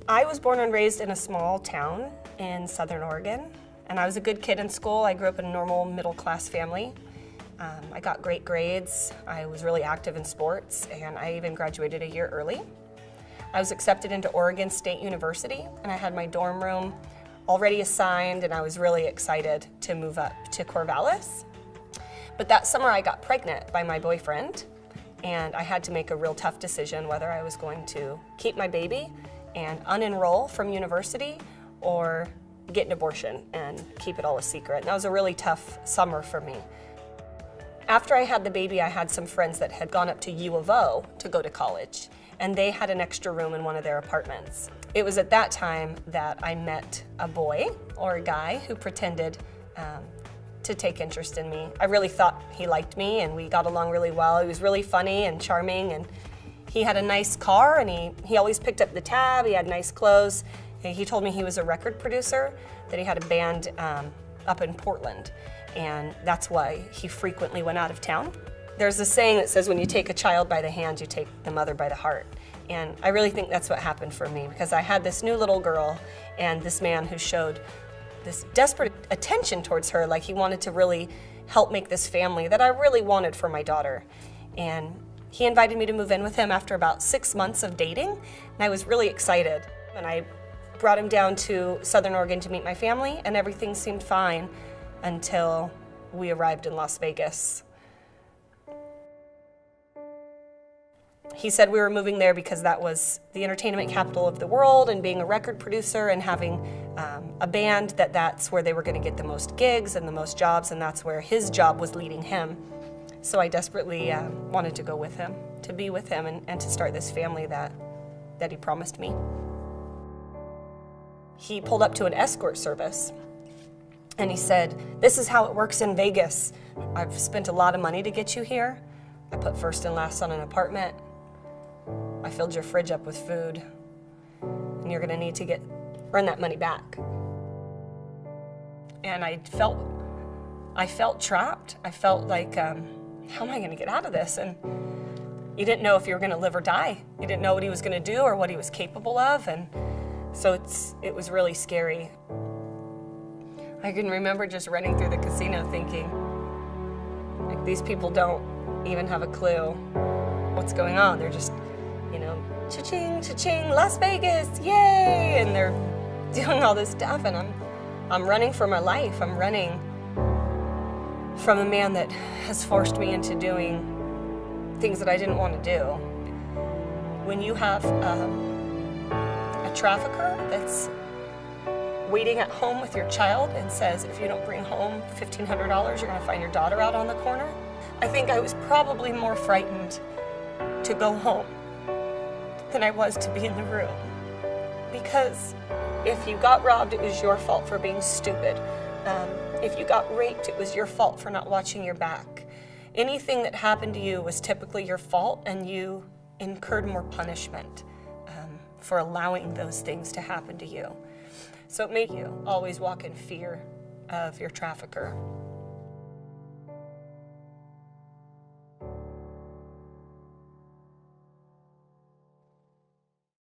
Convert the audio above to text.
I was born and raised in a small town in Southern Oregon, and I was a good kid in school. I grew up in a normal middle-class family. I got great grades. I was really active in sports, and I even graduated a year early. I was accepted into Oregon State University, and I had my dorm room already assigned, and I was really excited to move up to Corvallis. But that summer I got pregnant by my boyfriend, and I had to make a real tough decision whether I was going to keep my baby and unenroll from university or get an abortion and keep it all a secret. And that was a really tough summer for me. After I had the baby, I had some friends that had gone up to U of O to go to college, and they had an extra room in one of their apartments. It was at that time that I met a boy or a guy who pretended to take interest in me. I really thought he liked me, and we got along really well. He was really funny and charming, and he had a nice car, and he always picked up the tab. He had nice clothes. He told me he was a record producer, that he had a band up in Portland, and that's why he frequently went out of town. There's a saying that says when you take a child by the hand, you take the mother by the heart. And I really think that's what happened for me, because I had this new little girl and this man who showed this desperate attention towards her, like he wanted to really help make this family that I really wanted for my daughter. And he invited me to move in with him after about 6 months of dating, and I was really excited. And I brought him down to Southern Oregon to meet my family, and everything seemed fine until we arrived in Las Vegas. He said we were moving there because that was the entertainment capital of the world, and being a record producer and having a band, that's where they were going to get the most gigs and the most jobs, and that's where his job was leading him. So I desperately wanted to go with him, to be with him, and to start this family that he promised me. He pulled up to an escort service, and he said, "This is how it works in Vegas. I've spent a lot of money to get you here. I put first and last on an apartment. I filled your fridge up with food, and you're gonna need to earn that money back." And I felt trapped. I felt like, how am I gonna get out of this? And you didn't know if you were gonna live or die. You didn't know what he was gonna do or what he was capable of, and so it was really scary. I can remember just running through the casino thinking, like, these people don't even have a clue what's going on. They're just, cha-ching, cha-ching, Las Vegas, yay! And they're doing all this stuff, and I'm running for my life. I'm running from a man that has forced me into doing things that I didn't want to do. When you have a trafficker that's waiting at home with your child and says, if you don't bring home $1,500, you're gonna find your daughter out on the corner, I think I was probably more frightened to go home than I was to be in the room. Because if you got robbed, it was your fault for being stupid. If you got raped, it was your fault for not watching your back. Anything that happened to you was typically your fault, and you incurred more punishment for allowing those things to happen to you. So it made you always walk in fear of your trafficker.